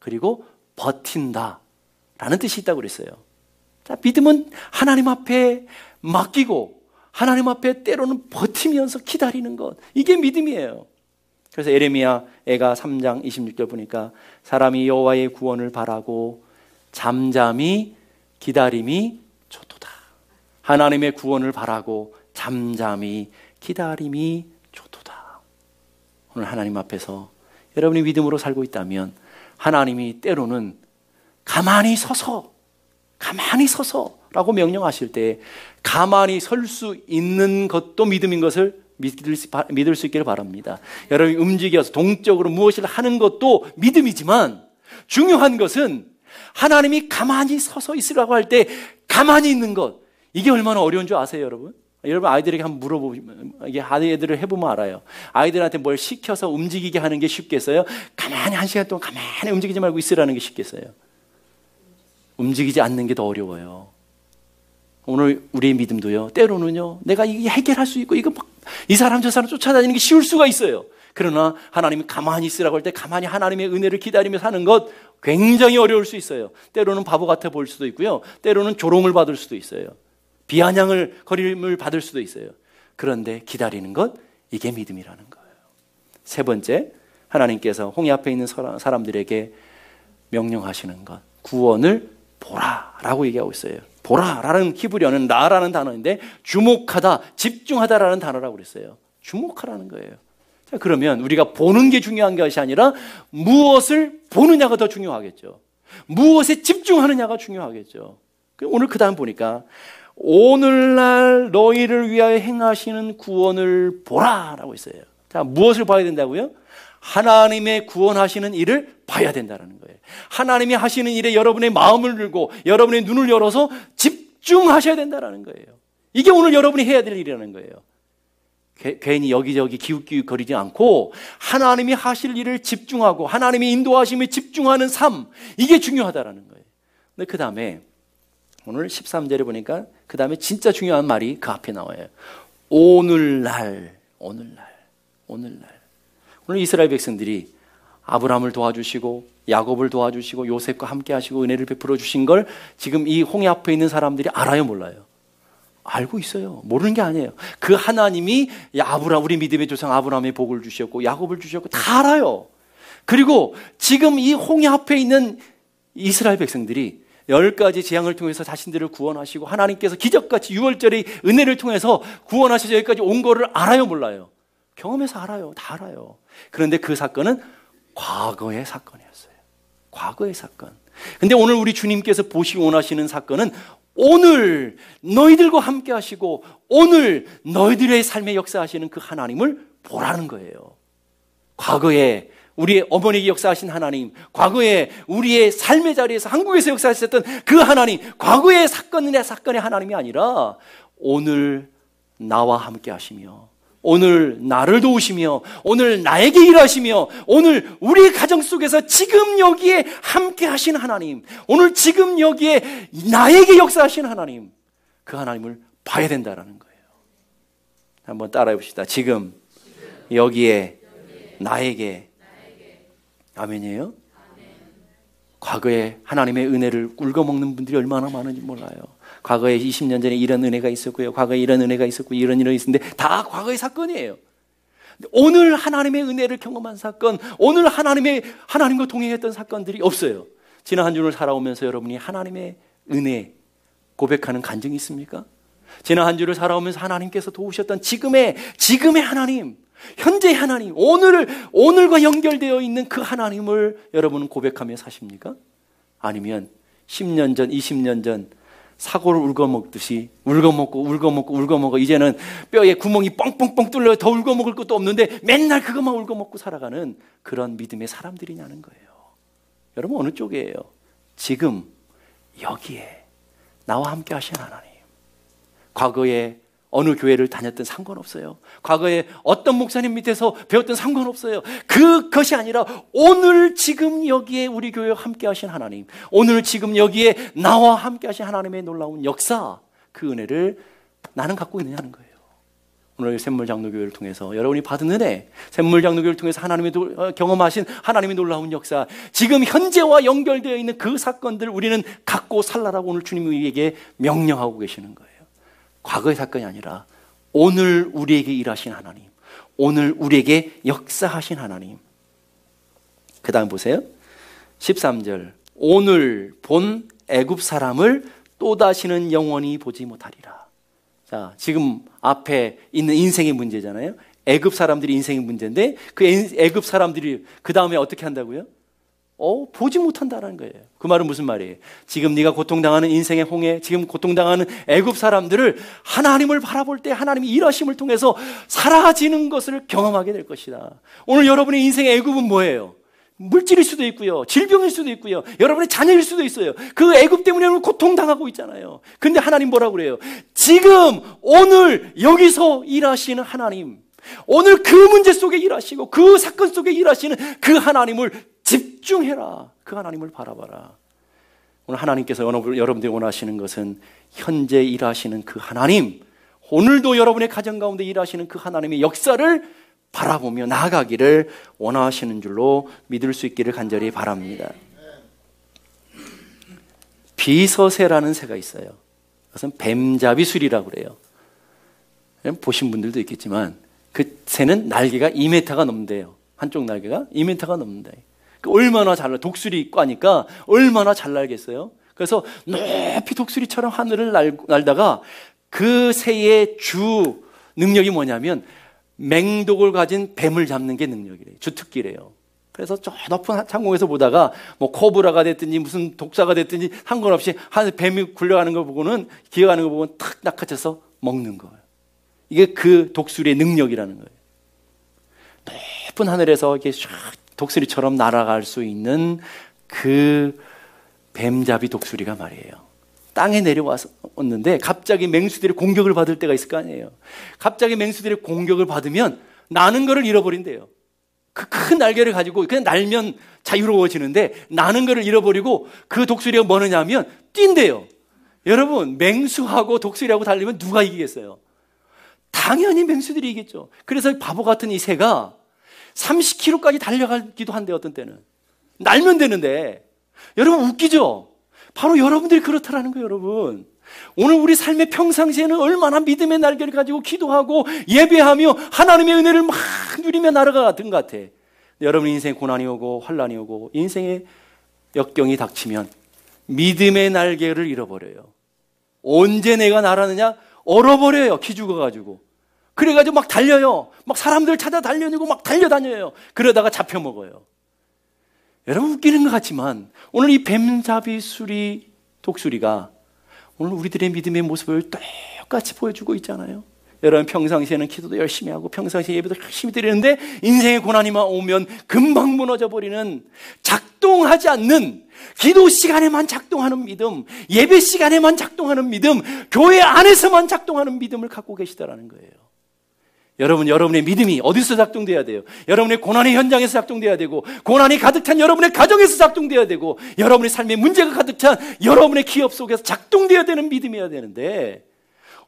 그리고 버틴다 라는 뜻이 있다고 그랬어요. 자, 믿음은 하나님 앞에 맡기고 하나님 앞에 때로는 버티면서 기다리는 것, 이게 믿음이에요. 그래서 에레미야 애가 3장 26절 보니까 사람이 여호와의 구원을 바라고 잠잠히 기다림이 좋도다. 하나님의 구원을 바라고 잠잠히 기다림이 좋도다. 오늘 하나님 앞에서 여러분이 믿음으로 살고 있다면 하나님이 때로는 가만히 서서라고 명령하실 때 가만히 설 수 있는 것도 믿음인 것을 믿을 수 있기를 바랍니다. 여러분이 움직여서 동적으로 무엇을 하는 것도 믿음이지만 중요한 것은 하나님이 가만히 서서 있으라고 할 때 가만히 있는 것, 이게 얼마나 어려운 줄 아세요, 여러분? 여러분 아이들에게 한번 물어보면, 이게 아이들을 해보면 알아요. 아이들한테 뭘 시켜서 움직이게 하는 게 쉽겠어요? 가만히 1시간 동안 가만히 움직이지 말고 있으라는 게 쉽겠어요? 움직이지 않는 게 더 어려워요. 오늘 우리의 믿음도요, 때로는요, 내가 이게 해결할 수 있고, 이거 막, 이 사람 저 사람 쫓아다니는 게 쉬울 수가 있어요. 그러나 하나님이 가만히 있으라고 할 때 가만히 하나님의 은혜를 기다리며 사는 것 굉장히 어려울 수 있어요. 때로는 바보 같아 보일 수도 있고요. 때로는 조롱을 받을 수도 있어요. 비아냥을 거림을 받을 수도 있어요. 그런데 기다리는 것, 이게 믿음이라는 거예요. 세 번째, 하나님께서 홍해 앞에 있는 사람들에게 명령하시는 것, 구원을 보라라고 얘기하고 있어요. 보라라는 히브리어는 라라는 단어인데 주목하다, 집중하다라는 단어라고 그랬어요. 주목하라는 거예요. 자, 그러면 우리가 보는 게 중요한 것이 아니라 무엇을 보느냐가 더 중요하겠죠. 무엇에 집중하느냐가 중요하겠죠. 오늘 그 다음 보니까 오늘날 너희를 위하여 행하시는 구원을 보라라고 있어요. 자, 무엇을 봐야 된다고요? 하나님의 구원하시는 일을 봐야 된다는 거예요. 하나님이 하시는 일에 여러분의 마음을 들고 여러분의 눈을 열어서 집중하셔야 된다는 거예요. 이게 오늘 여러분이 해야 될 일이라는 거예요. 괜히 여기저기 기웃기웃거리지 않고 하나님이 하실 일을 집중하고 하나님의 인도하심에 집중하는 삶, 이게 중요하다는 거예요. 근데 그 다음에 오늘 13절에 보니까 그 다음에 진짜 중요한 말이 그 앞에 나와요. 오늘날. 오늘 이스라엘 백성들이 아브라함을 도와주시고 야곱을 도와주시고 요셉과 함께 하시고 은혜를 베풀어 주신 걸 지금 이 홍해 앞에 있는 사람들이 알아요, 몰라요? 알고 있어요. 모르는 게 아니에요. 그 하나님이 우리 믿음의 조상 아브라함의 복을 주셨고 야곱을 주셨고 다 알아요. 그리고 지금 이 홍해 앞에 있는 이스라엘 백성들이 10가지 재앙을 통해서 자신들을 구원하시고 하나님께서 기적같이 유월절의 은혜를 통해서 구원하셔서 여기까지 온 거를 알아요, 몰라요? 경험해서 알아요. 다 알아요. 그런데 그 사건은 과거의 사건이었어요. 과거의 사건. 근데 오늘 우리 주님께서 보시고 원하시는 사건은 오늘 너희들과 함께 하시고 오늘 너희들의 삶에 역사하시는 그 하나님을 보라는 거예요. 과거에 우리의 어머니에게 역사하신 하나님, 과거에 우리의 삶의 자리에서 한국에서 역사하셨던 그 하나님, 과거의 사건의 하나님이 아니라 오늘 나와 함께 하시며 오늘 나를 도우시며 오늘 나에게 일하시며 오늘 우리 가정 속에서 지금 여기에 함께 하신 하나님, 오늘 지금 여기에 나에게 역사하신 하나님, 그 하나님을 봐야 된다는 거예요. 한번 따라해 봅시다. 지금 여기에 나에게. 아멘이에요? 과거에 하나님의 은혜를 꿀거먹는 분들이 얼마나 많은지 몰라요. 과거에 20년 전에 이런 은혜가 있었고요. 과거에 이런 은혜가 있었고 이런 일이 있었는데 다 과거의 사건이에요. 오늘 하나님의 은혜를 경험한 사건, 오늘 하나님과 동행했던 사건들이 없어요. 지난 한 주를 살아오면서 여러분이 하나님의 은혜 고백하는 간증이 있습니까? 지난 한 주를 살아오면서 하나님께서 도우셨던 지금의 하나님, 현재의 하나님, 오늘과 연결되어 있는 그 하나님을 여러분은 고백하며 사십니까? 아니면 10년 전, 20년 전 사고를 울거먹듯이 울거먹고 이제는 뼈에 구멍이 뻥뻥뻥 뚫려요. 더 울거먹을 것도 없는데 맨날 그것만 울거먹고 살아가는 그런 믿음의 사람들이냐는 거예요. 여러분 어느 쪽이에요? 지금 여기에 나와 함께 하신 하나님. 과거에 어느 교회를 다녔든 상관없어요. 과거에 어떤 목사님 밑에서 배웠든 상관없어요. 그것이 아니라 오늘 지금 여기에 우리 교회와 함께 하신 하나님, 오늘 지금 여기에 나와 함께 하신 하나님의 놀라운 역사, 그 은혜를 나는 갖고 있느냐는 거예요. 오늘 샘물장로교회를 통해서 여러분이 받은 은혜, 샘물장로교회를 통해서 경험하신 하나님의 놀라운 역사, 지금 현재와 연결되어 있는 그 사건들 우리는 갖고 살라라고 오늘 주님이 우리에게 명령하고 계시는 거예요. 과거의 사건이 아니라 오늘 우리에게 일하신 하나님, 오늘 우리에게 역사하신 하나님. 그 다음 보세요. 13절. 오늘 본 애굽 사람을 또다시는 영원히 보지 못하리라. 자, 지금 앞에 있는 인생의 문제잖아요. 애굽 사람들이 인생의 문제인데 그 애굽 사람들이 그 다음에 어떻게 한다고요? 보지 못한다는 거예요. 그 말은 무슨 말이에요? 지금 네가 고통당하는 인생의 홍해, 지금 고통당하는 애굽 사람들을 하나님을 바라볼 때 하나님이 일하심을 통해서 사라지는 것을 경험하게 될 것이다. 오늘 여러분의 인생의 애굽은 뭐예요? 물질일 수도 있고요, 질병일 수도 있고요, 여러분의 자녀일 수도 있어요. 그 애굽 때문에 오늘 고통당하고 있잖아요. 근데 하나님 뭐라고 그래요? 지금 오늘 여기서 일하시는 하나님, 오늘 그 문제 속에 일하시고 그 사건 속에 일하시는 그 하나님을 집중해라. 그 하나님을 바라봐라. 오늘 하나님께서 여러분들이 원하시는 것은 현재 일하시는 그 하나님, 오늘도 여러분의 가정 가운데 일하시는 그 하나님의 역사를 바라보며 나아가기를 원하시는 줄로 믿을 수 있기를 간절히 바랍니다. 비서새라는 새가 있어요. 그것은 뱀잡이술이라고 그래요. 보신 분들도 있겠지만 그 새는 날개가 2m가 넘는데요. 한쪽 날개가 2m가 넘는다. 얼마나 잘 날, 독수리 과니까 얼마나 잘 날겠어요. 그래서 높이 독수리처럼 하늘을 날다가 그 새의 주 능력이 뭐냐면 맹독을 가진 뱀을 잡는 게 능력이래요. 주특기래요. 그래서 저 높은 상공에서 보다가 뭐 코브라가 됐든지 무슨 독사가 됐든지 상관없이 한 뱀이 굴려가는 걸 보고는 기어가는 걸 보고는 탁 낚아채서 먹는 거예요. 이게 그 독수리의 능력이라는 거예요. 높은 하늘에서 이렇게 샥 독수리처럼 날아갈 수 있는 그 뱀잡이 독수리가 말이에요. 땅에 내려왔는데 갑자기 맹수들의 공격을 받을 때가 있을 거 아니에요. 갑자기 맹수들의 공격을 받으면 나는 거를 잃어버린대요. 그 큰 날개를 가지고 그냥 날면 자유로워지는데 나는 거를 잃어버리고 그 독수리가 뭐느냐면 뛴대요. 여러분, 맹수하고 독수리하고 달리면 누가 이기겠어요? 당연히 맹수들이 이기겠죠. 그래서 바보 같은 이 새가 30km까지 달려가기도 한데 어떤 때는 날면 되는데, 여러분 웃기죠? 바로 여러분들이 그렇다라는 거예요. 여러분, 오늘 우리 삶의 평상시에는 얼마나 믿음의 날개를 가지고 기도하고 예배하며 하나님의 은혜를 막 누리며 날아가던 것 같아. 여러분 인생에 고난이 오고 환난이 오고 인생의 역경이 닥치면 믿음의 날개를 잃어버려요. 언제 내가 날았느냐? 얼어버려요. 기 죽어가지고. 그래가지고 막 달려요. 막 사람들 찾아 달려다니고 막 달려다녀요. 그러다가 잡혀먹어요. 여러분 웃기는 것 같지만 오늘 이 뱀잡이 수리 독수리가 오늘 우리들의 믿음의 모습을 똑같이 보여주고 있잖아요. 여러분 평상시에는 기도도 열심히 하고 평상시에 예배도 열심히 드리는데 인생의 고난이만 오면 금방 무너져 버리는 작동하지 않는 기도 시간에만 작동하는 믿음, 예배 시간에만 작동하는 믿음, 교회 안에서만 작동하는 믿음을 갖고 계시다라는 거예요. 여러분의 믿음이 어디서 작동돼야 돼요? 여러분의 고난의 현장에서 작동돼야 되고, 고난이 가득 찬 여러분의 가정에서 작동돼야 되고, 여러분의 삶에 문제가 가득 찬 여러분의 기업 속에서 작동돼야 되는 믿음이어야 되는데,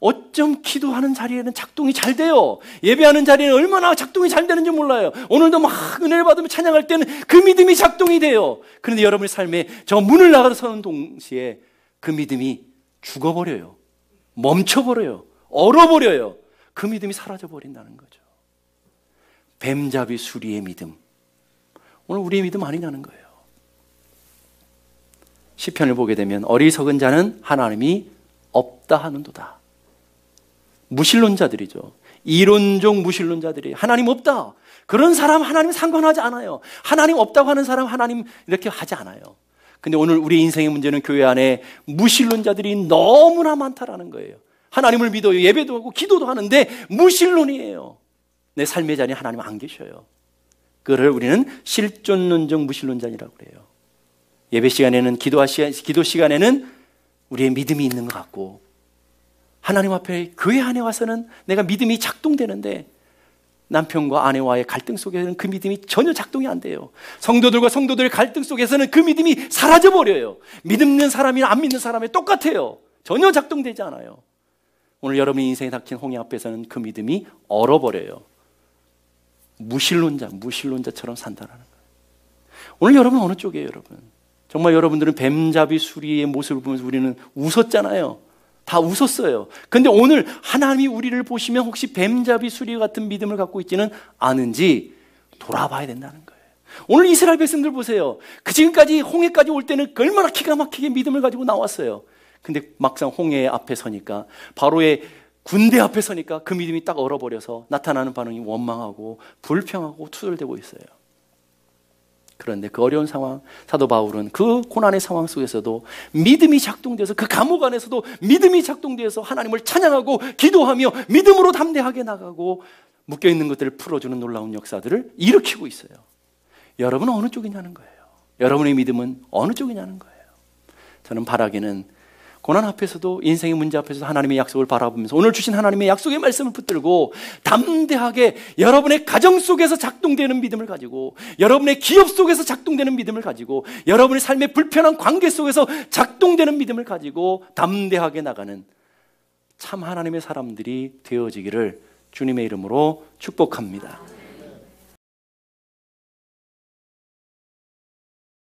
어쩜 기도하는 자리에는 작동이 잘 돼요. 예배하는 자리에는 얼마나 작동이 잘 되는지 몰라요. 오늘도 막 은혜를 받으며 찬양할 때는 그 믿음이 작동이 돼요. 그런데 여러분의 삶에 저 문을 나가서 서는 동시에 그 믿음이 죽어버려요. 멈춰버려요. 얼어버려요. 그 믿음이 사라져버린다는 거죠. 뱀잡이 수리의 믿음. 오늘 우리의 믿음 아니냐는 거예요. 시편을 보게 되면 어리석은 자는 하나님이 없다 하는도다. 무신론자들이죠. 이론적 무신론자들이 하나님 없다. 그런 사람 하나님 상관하지 않아요. 하나님 없다고 하는 사람 하나님 이렇게 하지 않아요. 근데 오늘 우리 인생의 문제는 교회 안에 무신론자들이 너무나 많다라는 거예요. 하나님을 믿어요. 예배도 하고 기도도 하는데 무신론이에요. 내 삶의 자리에 하나님 안 계셔요. 그걸 우리는 실존론적 무신론자라고 그래요. 예배 시간에는 기도 시간에는 우리의 믿음이 있는 것 같고, 하나님 앞에 교회 안에 와서는 내가 믿음이 작동되는데 남편과 아내와의 갈등 속에서는 그 믿음이 전혀 작동이 안 돼요. 성도들과 성도들의 갈등 속에서는 그 믿음이 사라져버려요. 믿는 사람이나 안 믿는 사람이 똑같아요. 전혀 작동되지 않아요. 오늘 여러분의 인생에 닥친 홍해 앞에서는 그 믿음이 얼어버려요. 무신론자처럼 산다는 거예요. 오늘 여러분 어느 쪽이에요, 여러분? 정말 여러분들은 뱀잡이 수리의 모습을 보면서 우리는 웃었잖아요. 다 웃었어요. 근데 오늘 하나님이 우리를 보시면 혹시 뱀잡이 수리 같은 믿음을 갖고 있지는 않은지 돌아봐야 된다는 거예요. 오늘 이스라엘 백성들 보세요. 그 지금까지 홍해까지 올 때는 얼마나 기가 막히게 믿음을 가지고 나왔어요. 근데 막상 홍해 앞에 서니까, 바로의 군대 앞에 서니까 그 믿음이 딱 얼어버려서 나타나는 반응이 원망하고 불평하고 투덜대고 있어요. 그런데 그 어려운 상황, 사도 바울은 그 고난의 상황 속에서도 믿음이 작동돼서, 그 감옥 안에서도 믿음이 작동돼서 하나님을 찬양하고 기도하며 믿음으로 담대하게 나가고 묶여있는 것들을 풀어주는 놀라운 역사들을 일으키고 있어요. 여러분은 어느 쪽이냐는 거예요. 여러분의 믿음은 어느 쪽이냐는 거예요. 저는 바라기는 고난 앞에서도, 인생의 문제 앞에서도 하나님의 약속을 바라보면서 오늘 주신 하나님의 약속의 말씀을 붙들고 담대하게 여러분의 가정 속에서 작동되는 믿음을 가지고, 여러분의 기업 속에서 작동되는 믿음을 가지고, 여러분의 삶의 불편한 관계 속에서 작동되는 믿음을 가지고 담대하게 나가는 참 하나님의 사람들이 되어지기를 주님의 이름으로 축복합니다.